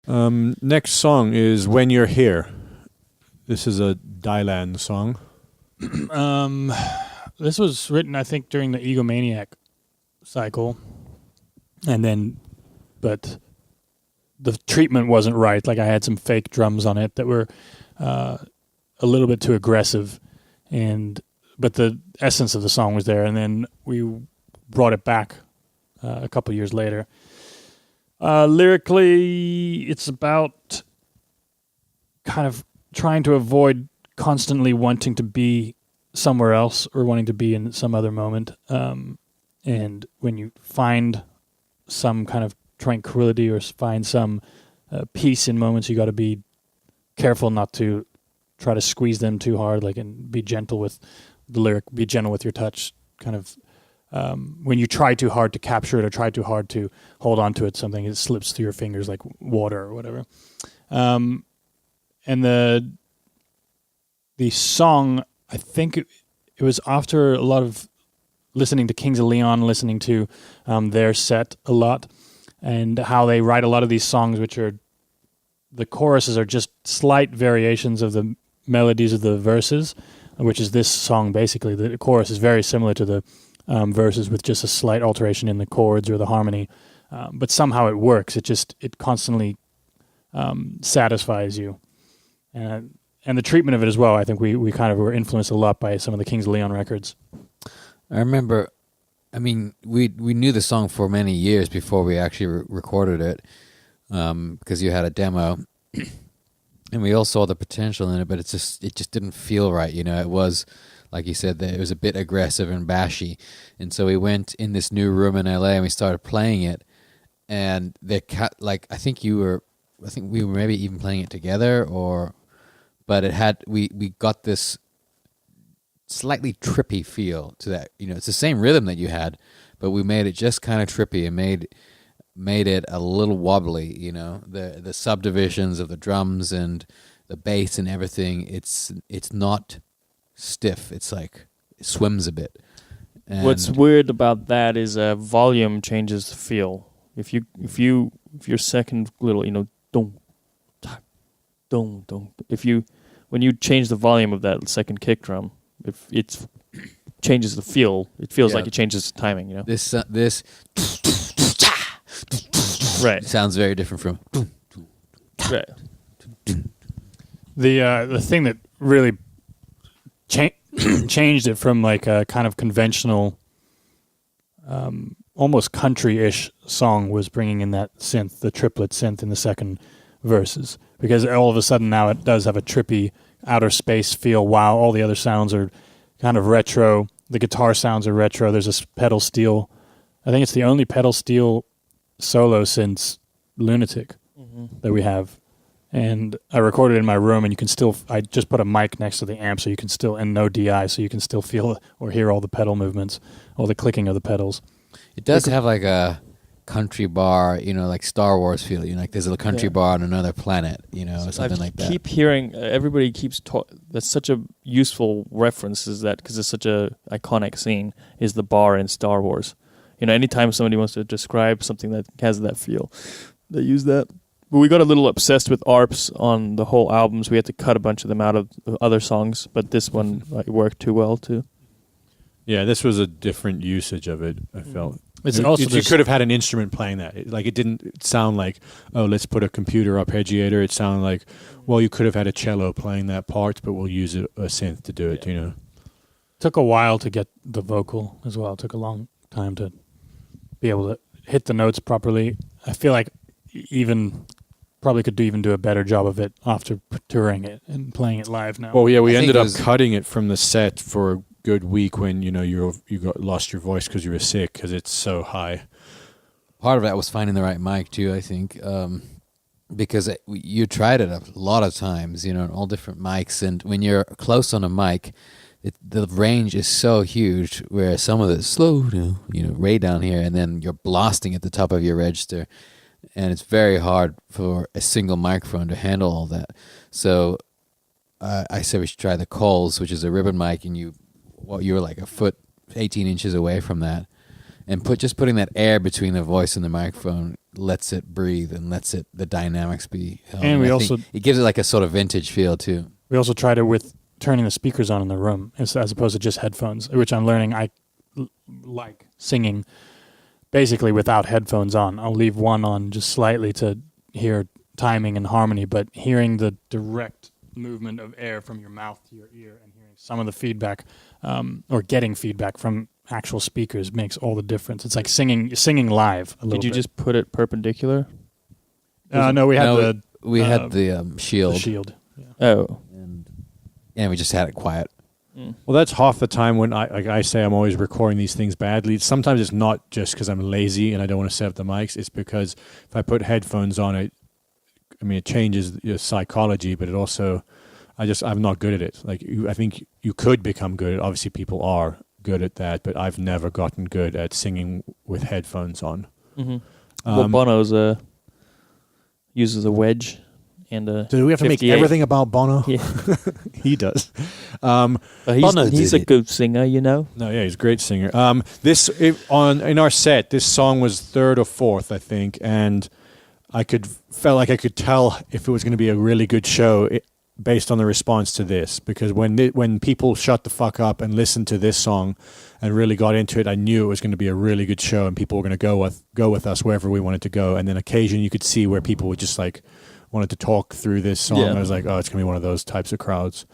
Next song is When You're Here. This is a Dylan song. This was written, I think, during the Egomaniac cycle. But the treatment wasn't right. Like I had some fake drums on it that were a little bit too aggressive, but the essence of the song was there. And then we brought it back a couple years later. Lyrically, it's about kind of trying to avoid constantly wanting to be somewhere else or wanting to be in some other moment. And when you find some kind of tranquility or find some peace in moments, you got to be careful not to try to squeeze them too hard, and be gentle with the lyric, be gentle with your touch, kind of. When you try too hard to capture it or try too hard to hold on to it, it slips through your fingers like water or whatever. And the song, I think it was after a lot of listening to Kings of Leon, listening to their set a lot, and how they write a lot of these songs, which are the choruses are just slight variations of the melodies of the verses, which is this song basically. The chorus is very similar to the verses with just a slight alteration in the chords or the harmony, but somehow it works. It constantly satisfies you, and the treatment of it as well. I think we kind of were influenced a lot by some of the Kings of Leon records. I remember, we knew the song for many years before we actually recorded it, because you had a demo, and we all saw the potential in it, but it just didn't feel right. It was. Like you said, that it was a bit aggressive and bashy. And so we went in this new room in LA and we started playing it. And I think we were maybe even playing it together, but we got this slightly trippy feel to that. It's the same rhythm that you had, but we made it just kind of trippy and made it a little wobbly. The subdivisions of the drums and the bass and everything. It's not stiff. It's like it swims a bit. And what's weird about that is volume changes the feel. If your second little dum dum dum, when you change the volume of that second kick drum, if it changes the feel, it feels like it changes the timing. This right sounds very different from right. The thing that really changed it from like a kind of conventional, almost country-ish song was bringing in that synth, the triplet synth in the second verses, because all of a sudden now it does have a trippy outer space feel while all the other sounds are kind of retro. The guitar sounds are retro. There's a pedal steel. I think it's the only pedal steel solo since Lunatic that we have. And I recorded it in my room, and I just put a mic next to the amp so you can still, and no DI, so you can still feel or hear all the pedal movements, all the clicking of the pedals. It does have like a country bar, like Star Wars feel, like there's a country bar on another planet, or something like that. I keep hearing, everybody keeps talking, that's such a useful reference, is that, because it's such a iconic scene, is the bar in Star Wars. Anytime somebody wants to describe something that has that feel, they use that. But we got a little obsessed with ARPs on the whole album, so we had to cut a bunch of them out of other songs, but this one worked too well, too. Yeah, this was a different usage of it, I felt. You could have had an instrument playing that. It didn't sound like, let's put a computer arpeggiator. It sounded like, you could have had a cello playing that part, but we'll use a synth to do it, Took a while to get the vocal as well. It took a long time to be able to hit the notes properly. I feel like probably could even do a better job of it after touring it and playing it live now. Well, yeah, we ended up cutting it from the set for a good week when you lost your voice because you were sick because it's so high. Part of that was finding the right mic too, I think, because you tried it a lot of times, on all different mics, and when you're close on a mic, the range is so huge where some of it's slow, way down here, and then you're blasting at the top of your register. And it's very hard for a single microphone to handle all that. So I said we should try the Coles, which is a ribbon mic, and you were like a foot, 18 inches away from that. and putting that air between the voice and the microphone lets it breathe and lets the dynamics be held. And we I also- think it gives it like a sort of vintage feel too. We also tried it with turning the speakers on in the room as opposed to just headphones, which I'm learning I like singing basically without headphones on. I'll leave one on just slightly to hear timing and harmony, but hearing the direct movement of air from your mouth to your ear and hearing some of the feedback or getting feedback from actual speakers makes all the difference. It's like singing live a little Did you bit. just put it perpendicular? No, we had we had the shield, the shield. Yeah. Oh. and we just had it quiet. Well, that's half the time when I say I'm always recording these things badly. Sometimes it's not just because I'm lazy and I don't want to set up the mics. It's because if I put headphones on, it changes your psychology, but it also, I'm not good at it. Like, I think you could become good at it. Obviously, people are good at that, but I've never gotten good at singing with headphones on. Mm-hmm. Well, Bono's uses a wedge and a. Do we have to make 58. everything about Bono? Yeah. He does. But Bono he's did a it. good singer, you know. No, yeah, he's a great singer. In our set, this song was third or fourth, I think, and felt like I could tell if it was going to be a really good show based on the response to this. Because when people shut the fuck up and listened to this song and really got into it, I knew it was going to be a really good show, and people were going to go with us wherever we wanted to go. And then occasionally you could see where people would just like wanted to talk through this song. Yeah. I was like, oh, it's going to be one of those types of crowds.